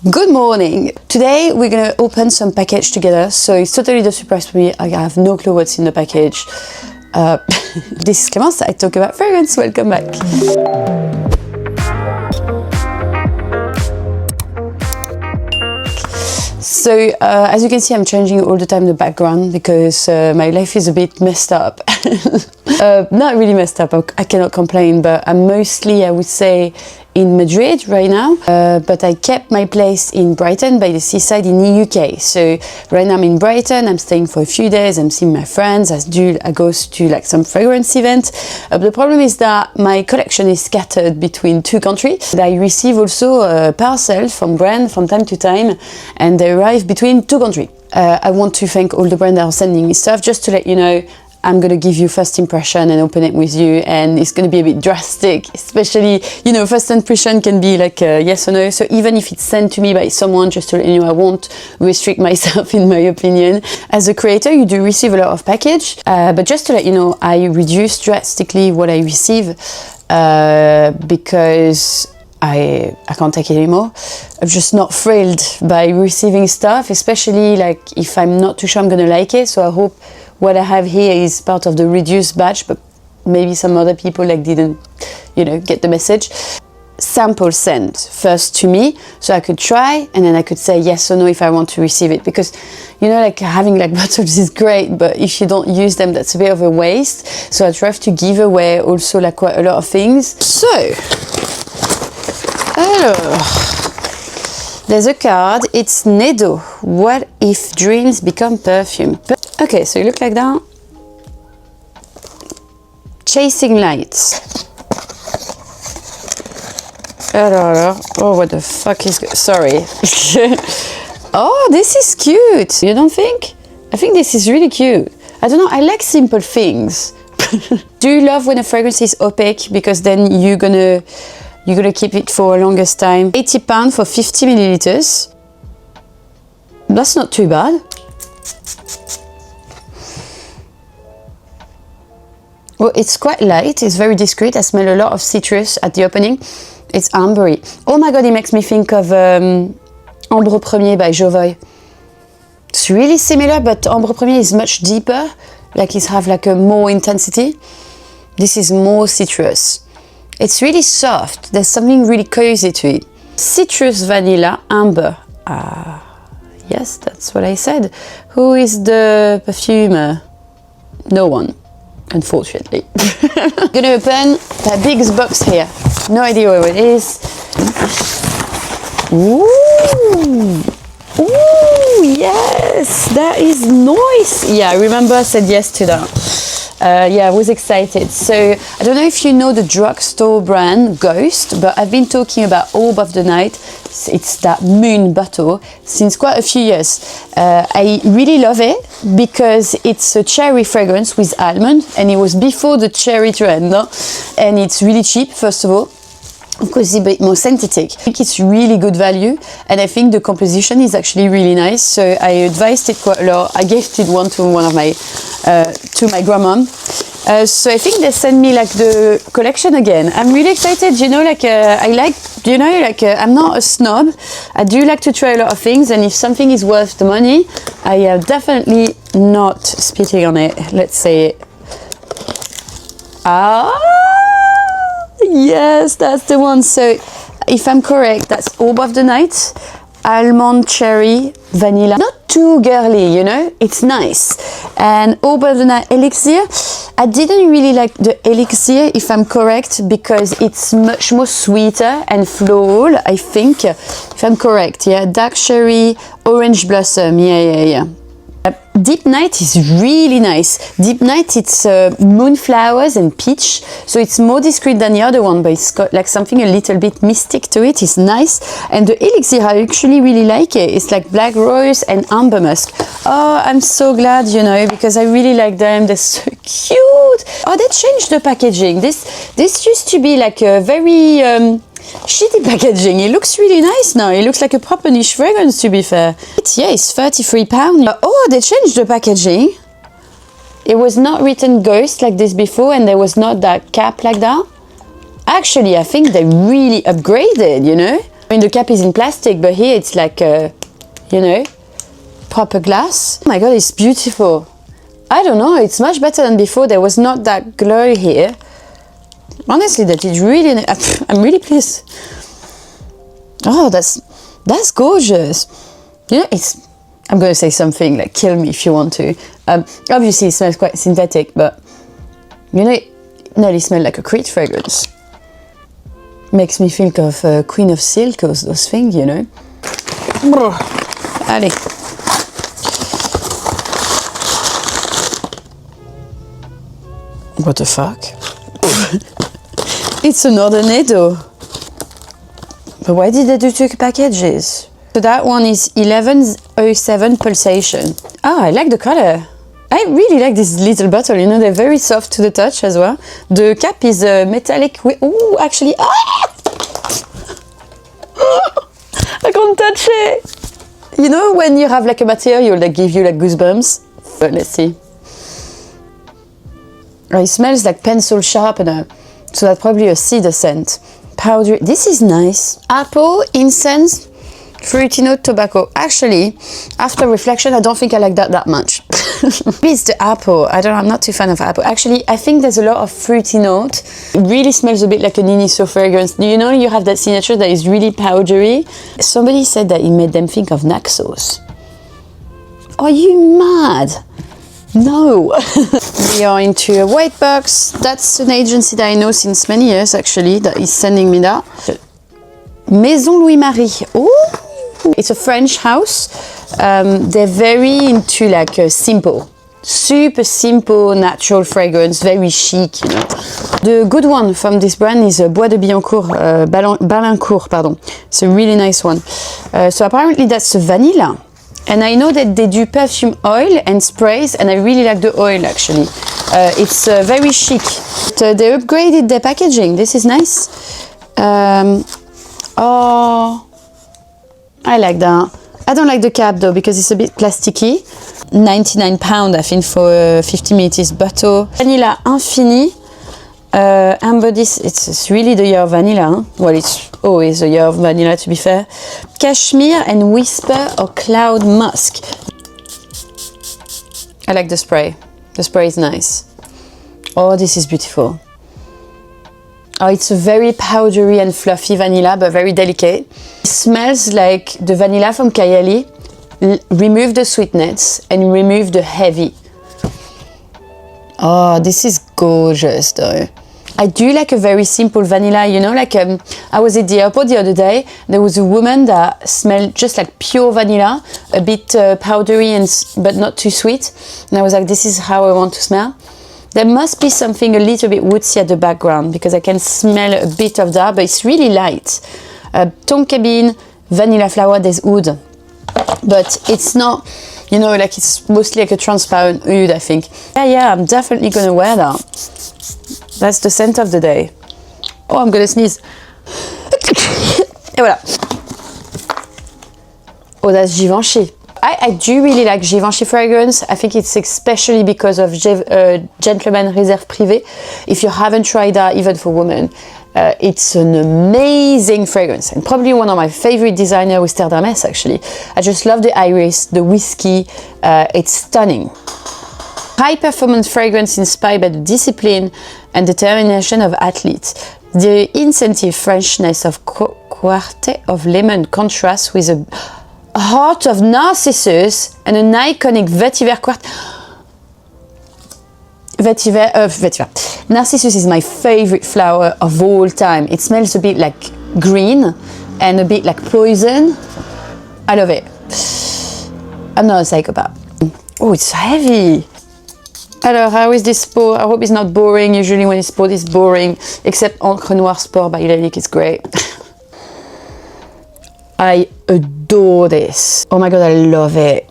Good morning! Today we're gonna open some package together, so it's totally the surprise for me. I have no clue what's in the package. This is Clemence, I talk about fragrance, welcome back! So as you can see, I'm changing all the time the background because my life is a bit messed up. Not really messed up, I cannot complain, but I'm mostly, I would say, in Madrid right now, but I kept my place in Brighton by the seaside in the UK. So right now I'm in Brighton, I'm staying for a few days, I'm seeing my friends, I go to like some fragrance event. The problem is that my collection is scattered between two countries. I receive also a parcel from brands from time to time, and they arrive between two countries. I want to thank all the brands that are sending me stuff, just to let you know, I'm gonna give you first impression and open it with you, and it's gonna be a bit drastic, especially, you know, first impression can be like yes or no, so even if it's sent to me by someone, just to let you know, I won't restrict myself in my opinion. As a creator, you do receive a lot of package, but just to let you know, I reduce drastically what I receive because I can't take it anymore. I'm just not thrilled by receiving stuff, especially like if I'm not too sure I'm gonna like it, so I hope what I have here is part of the reduced batch, but maybe some other people like didn't, you know, get the message. Sample sent first to me, so I could try, and then I could say yes or no if I want to receive it, because, you know, like having like bottles is great, but if you don't use them, that's a bit of a waste. So I try to give away also like quite a lot of things. So, there's a card, it's Neydo. What if dreams become perfume? Okay, so you look like that. Chasing lights. Oh, what the fuck is... Sorry. Oh, this is cute. You don't think? I think this is really cute. I don't know, I like simple things. Do you love when a fragrance is opaque? Because then you're gonna keep it for a longest time. £80 for 50 milliliters. That's not too bad. Well, it's quite light, it's very discreet. I smell a lot of citrus at the opening. It's ambery. Oh my god, it makes me think of Ambre Premier by Jovoy. It's really similar, but Ambre Premier is much deeper. Like it has like a more intensity. This is more citrus. It's really soft. There's something really cozy to it. Citrus, vanilla, amber. Yes, that's what I said. Who is the perfumer? No one, unfortunately. I'm gonna open the biggest box here. No idea what it is. Ooh! Ooh, yes! That is nice! Yeah, I remember I said yes to that. Yeah, I was excited. So I don't know if you know the drugstore brand Ghost, but I've been talking about Orb of the Night. It's that moon bottle since quite a few years. I really love it because it's a cherry fragrance with almond, and it was before the cherry trend, no? And it's really cheap, first of all. Of course, it's a bit more synthetic. I think it's really good value, and I think the composition is actually really nice. So I advised it quite a lot. I gifted one to one of my my grandma. So I think they sent me like the collection again. I'm really excited. You know, like I like, you know, like I'm not a snob. I do like to try a lot of things, and if something is worth the money, I am definitely not spitting on it. Let's say it. Yes, that's the one. So if I'm correct, that's Orb of the Night, almond, cherry, vanilla. Not too girly, you know, it's nice. And Orb of the Night elixir, I didn't really like the elixir, if I'm correct, because it's much more sweeter and floral, I think, if I'm correct. Yeah, dark cherry, orange blossom. Yeah. Deep Night is really nice. Deep Night, it's moonflowers and peach, so it's more discreet than the other one, but it's got like something a little bit mystic to it. It's nice. And the elixir, I actually really like it. It's like black rose and amber musk. Oh, I'm so glad, you know, because I really like them. They're so cute. Oh, they changed the packaging. This used to be like a very shitty packaging. It looks really nice now. It looks like a proper niche fragrance, to be fair. Yeah, it's £33. Oh, they changed the packaging. It was not written Ghost like this before, and there was not that cap like that. Actually, I think they really upgraded, you know. I mean, the cap is in plastic, but here it's like, you know, proper glass. Oh my god, it's beautiful. I don't know, it's much better than before. There was not that glow here. Honestly, that is really, I'm really pleased. Oh, that's gorgeous. You know, I'm going to say something, like kill me if you want to. Obviously, it smells quite synthetic, but you know, it nearly smells like a Creed fragrance. Makes me think of Queen of Silk, or those things, you know. Allez. What the fuck? It's another Neydo. But why did they do 2 packages? So that one is 1107 pulsation. Oh, I like the color. I really like this little bottle, you know, they're very soft to the touch as well. The cap is metallic. Oh, actually, I can't touch it. You know when you have like a material that gives you like goosebumps? But let's see. Oh, it smells like pencil sharpener. So that's probably a cedar scent. Powder. This is nice. Apple, incense, fruity note, tobacco. Actually, after reflection, I don't think I like that much. Maybe it's the apple. I don't know, I'm not too fan of apple. Actually, I think there's a lot of fruity note. It really smells a bit like an Iniso fragrance. You know, you have that signature that is really powdery. Somebody said that it made them think of Naxos. Are you mad? No. We are into a white box. That's an agency that I know since many years, actually, that is sending me that. Maison Louis Marie. Oh, it's a French house. They're very into like simple, super simple, natural fragrance, very chic, you know. The good one from this brand is Bois de Billancourt, Balincourt, pardon. It's a really nice one. So apparently that's a vanilla. And I know that they do perfume oil and sprays, and I really like the oil actually. It's very chic. They upgraded their packaging. This is nice. Oh, I like that. I don't like the cap though because it's a bit plasticky. £99 I think for 50 ml bottle. Vanilla Infini. Embodies, it's really the year of vanilla. Huh? Well, it's always the year of vanilla to be fair. Cashmere and Whisper or Cloud Musk. I like the spray. The spray is nice. Oh, this is beautiful. Oh, it's a very powdery and fluffy vanilla, but very delicate. It smells like the vanilla from Kayali. Remove the sweetness and remove the heavy. Oh, this is gorgeous though. I do like a very simple vanilla, you know, like I was at the airport the other day. There was a woman that smelled just like pure vanilla, a bit powdery but not too sweet. And I was like, this is how I want to smell. There must be something a little bit woodsy at the background because I can smell a bit of that, but it's really light. Tonka bean, vanilla flower, there's oud. But it's not, you know, like it's mostly like a transparent oud, I think. Yeah, I'm definitely gonna wear that. That's the scent of the day. Oh, I'm gonna sneeze. Et voilà. Oh, that's Givenchy. I do really like Givenchy fragrance. I think it's especially because of Gentleman Réserve Privée. If you haven't tried that, even for women, it's an amazing fragrance and probably one of my favorite designers with Terre d'Hermès actually. I just love the iris, the whiskey. It's stunning. High performance fragrance inspired by the discipline and determination of athletes. The incentive freshness of Quartet of Lemon contrasts with a heart of Narcissus and an iconic vetiver quartet. Vetiver. Narcissus is my favorite flower of all time. It smells a bit like green and a bit like poison. I love it. I'm not a psychopath. Oh, it's heavy. Alors, how is this pour? I hope it's not boring. Usually when it's poured, it's boring. Except Encre Noire Sport by Lalique, it's great. I adore this. Oh my god, I love it.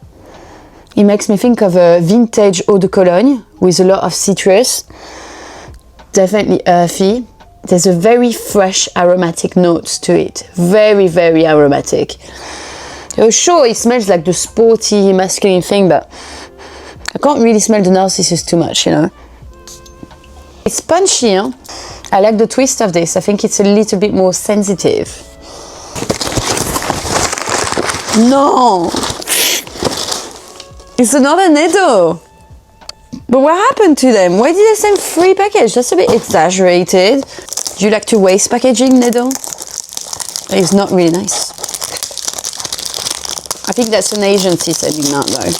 It makes me think of a vintage eau de Cologne with a lot of citrus. Definitely earthy. There's a very fresh aromatic notes to it. Very, very aromatic. Sure, it smells like the sporty masculine thing, but I can't really smell the Narcissus too much, you know. It's punchy, huh? I like the twist of this. I think it's a little bit more sensitive. No! It's another Neydo. But what happened to them? Why did they send 3 packages? That's a bit exaggerated. Do you like to waste packaging, Neydo? It's not really nice. I think that's an agency sending that though.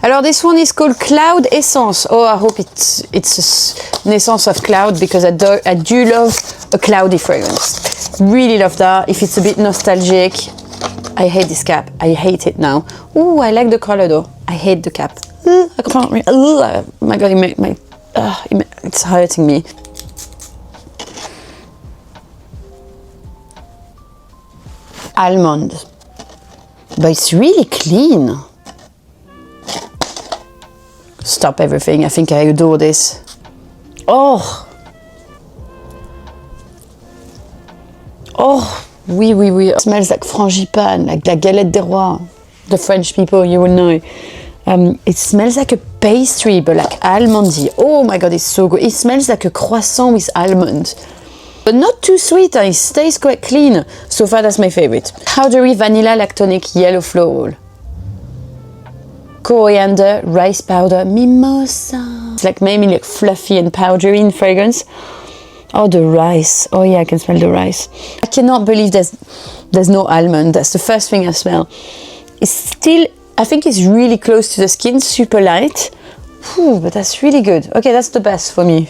Alors this one is called Cloud Essence. Oh, I hope it's an essence of cloud, because I do love a cloudy fragrance. Really love that. If it's a bit nostalgic. I hate this cap. I hate it now. Oh, I like the color though. I hate the cap. I can't really. Oh my god, it's hurting me. Almond. But it's really clean. Stop everything. I think I adore this. Oh. Oh. Oui, oui, oui. It smells like frangipane, like la galette des rois. The French people, you will know. It smells like a pastry, but like almondy. Oh my god, it's so good. It smells like a croissant with almond. But not too sweet, it stays quite clean. So far, that's my favorite. Powdery vanilla lactonic yellow floral. Coriander, rice powder, mimosa. It's like maybe like fluffy and powdery in fragrance. Oh, the rice. Oh yeah, I can smell the rice. I cannot believe there's no almond. That's the first thing I smell. It's still, I think it's really close to the skin, super light. Whew, but that's really good. Okay, that's the best for me.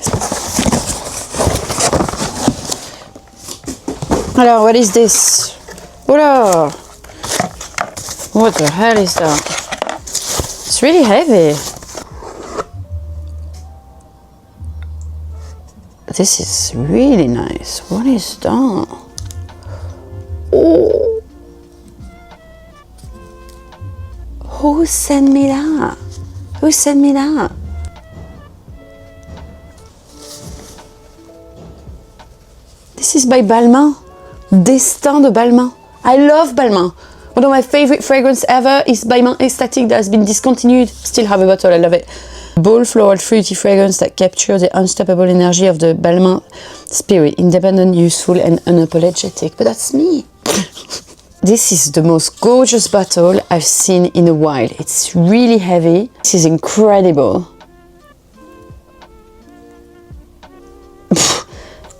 Alors, what is this? Voila! What the hell is that? It's really heavy. This is really nice. What is that? Oh! Who sent me that? Who sent me that? This is by Balmain. Destin de Balmain. I love Balmain. One of my favorite fragrances ever is Balmain Ecstatic that has been discontinued. Still have a bottle, I love it. Bold floral fruity fragrance that captures the unstoppable energy of the Balmain spirit. Independent, useful and unapologetic. But that's me. This is the most gorgeous bottle I've seen in a while. It's really heavy. This is incredible.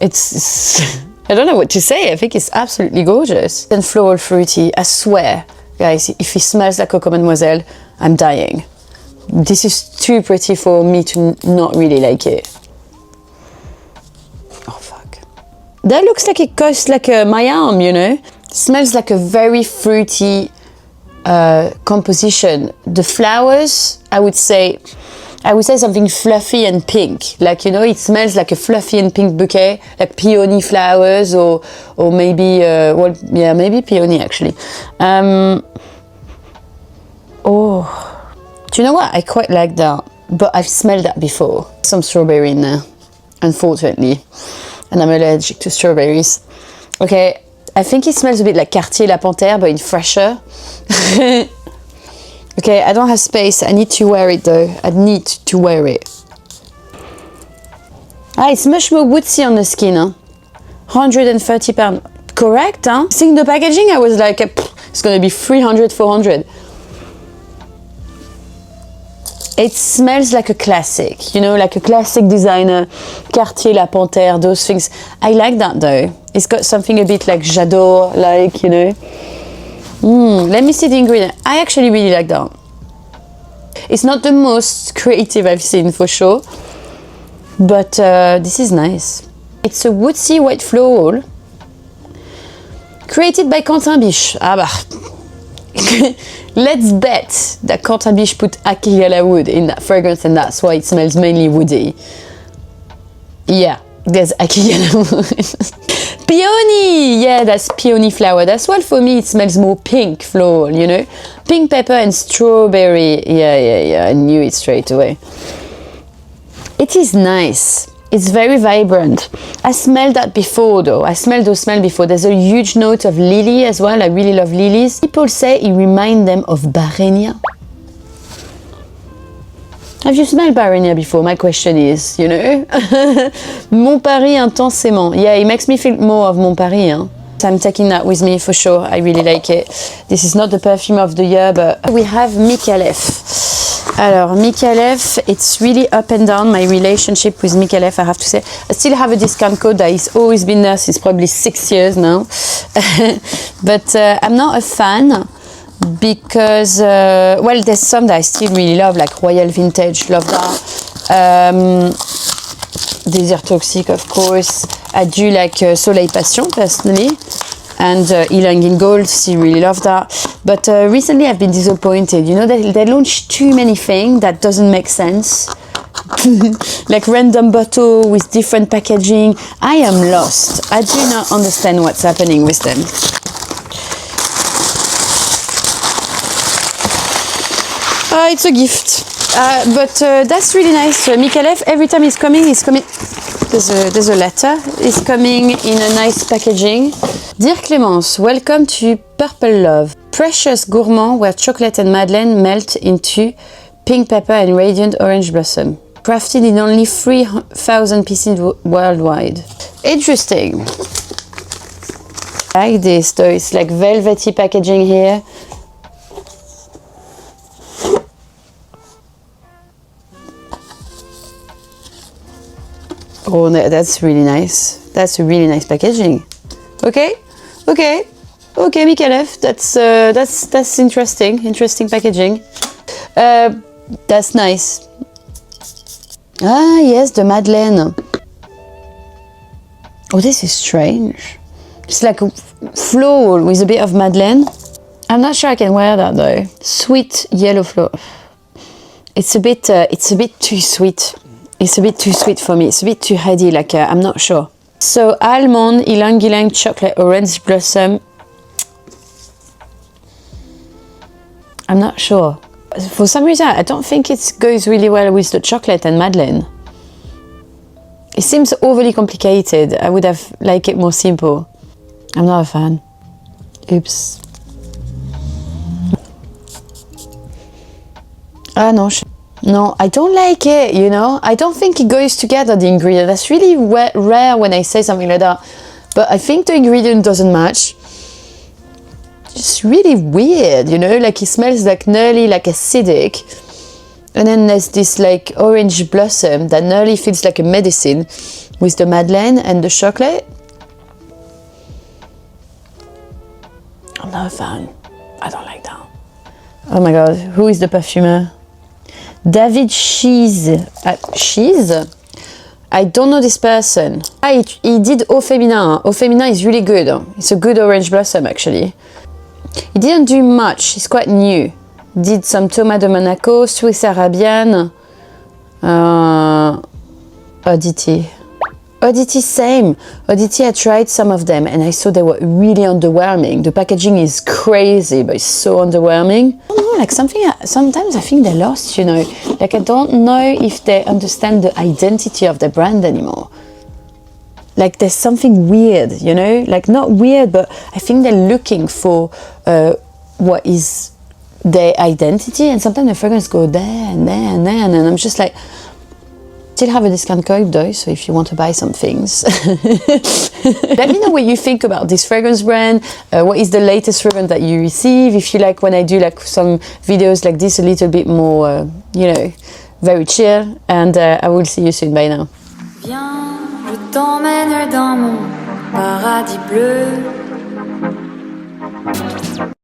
It's I don't know what to say. I think it's absolutely gorgeous. And floral fruity, I swear, guys, if it smells like Coco Mademoiselle, I'm dying. This is too pretty for me to not really like it. Oh fuck. That looks like it costs like my arm, you know? It smells like a very fruity composition. The flowers, I would say something fluffy and pink. Like, you know, it smells like a fluffy and pink bouquet, like peony flowers or maybe, well, yeah, maybe peony actually. Oh. Do you know what? I quite like that, but I've smelled that before. Some strawberry in there, unfortunately, and I'm allergic to strawberries. Okay, I think it smells a bit like Cartier La Panthère, but in fresher. Okay, I don't have space. I need to wear it though. I need to wear it. Ah, it's much more woodsy on the skin, huh? £130. Correct, huh? Seeing the packaging, I was like, it's gonna be 300, 400. It smells like a classic, you know, like a classic designer, Cartier, La Panthère, those things. I like that though. It's got something a bit like J'adore, like, you know. Let me see the ingredient. I actually really like that. It's not the most creative I've seen for sure, but this is nice. It's a woodsy white floral, created by Quentin Biche. Ah bah. Let's bet that Quentin Biche put Akigala wood in that fragrance and that's why it smells mainly woody. Yeah, there's Akigala wood. Peony! Yeah, that's peony flower. That's why for me it smells more pink floral, you know? Pink pepper and strawberry. Yeah, I knew it straight away. It is nice. It's very vibrant. I smelled that before though. I smelled those smells before. There's a huge note of lily as well. I really love lilies. People say it reminds them of Barenia. Have you smelled Barenia before? My question is, you know. Mon Paris intensément. Yeah, it makes me feel more of Mon Paris. Hein. So I'm taking that with me for sure. I really like it. This is not the perfume of the year, but we have Micallef. Alors, Micallef, it's really up and down, my relationship with Micallef, I have to say. I still have a discount code that has always been there since probably 6 years now. But I'm not a fan. Because, well, there's some that I still really love, like Royal Vintage, love that. Désir Toxique, of course. I do like Soleil Passion, personally. And Ylang in Gold, still really love that. But recently I've been disappointed. You know, they launched too many things that doesn't make sense. Like random bottle with different packaging. I am lost. I do not understand what's happening with them. It's a gift, but that's really nice. Micallef, every time he's coming, there's a letter. It's coming in a nice packaging. Dear Clemence, welcome to Purple Love. Precious gourmand where chocolate and madeleine melt into pink pepper and radiant orange blossom. Crafted in only 3,000 pieces worldwide. Interesting. I like this though, it's like velvety packaging here. Oh, that's really nice. That's a really nice packaging. Okay, Micallef. That's interesting. Interesting packaging. That's nice. Ah yes, the Madeleine. Oh, this is strange. It's like a floral with a bit of Madeleine. I'm not sure I can wear that though. Sweet yellow flower. It's a bit too sweet. It's a bit too sweet for me. It's a bit too heady, like I'm not sure. So almond, ylang ylang, chocolate, orange blossom. I'm not sure. For some reason, I don't think it goes really well with the chocolate and Madeleine. It seems overly complicated. I would have liked it more simple. I'm not a fan. Oops. Ah no. No, I don't like it, you know. I don't think it goes together, the ingredient. That's really rare when I say something like that. But I think the ingredient doesn't match. It's really weird, you know. Like it smells like nearly like acidic. And then there's this like orange blossom that nearly feels like a medicine with the Madeleine and the chocolate. I'm not a fan. I don't like that. Oh my god, who is the perfumer? David Cheese. Cheese? I don't know this person. He did Eau Féminin. Eau Féminin is really good. It's a good orange blossom actually. He didn't do much. He's quite new. Did some Thomas de Monaco, Swiss Arabian, Oddity. Oddity, same. Oddity, I tried some of them and I saw they were really underwhelming. The packaging is crazy, but it's so underwhelming. I don't know, like sometimes I think they're lost, you know. Like I don't know if they understand the identity of the brand anymore. Like there's something weird, you know. Like not weird, but I think they're looking for what is their identity, and sometimes the fragrance go there and there and there, and I'm just like, still have a discount code though, so if you want to buy some things. Let me know what you think about this fragrance brand. What is the latest fragrance that you receive? If you like when I do like some videos like this, a little bit more, you know, very chill. And I will see you soon. Bye now. Viens, je t'emmène dans mon paradis bleu.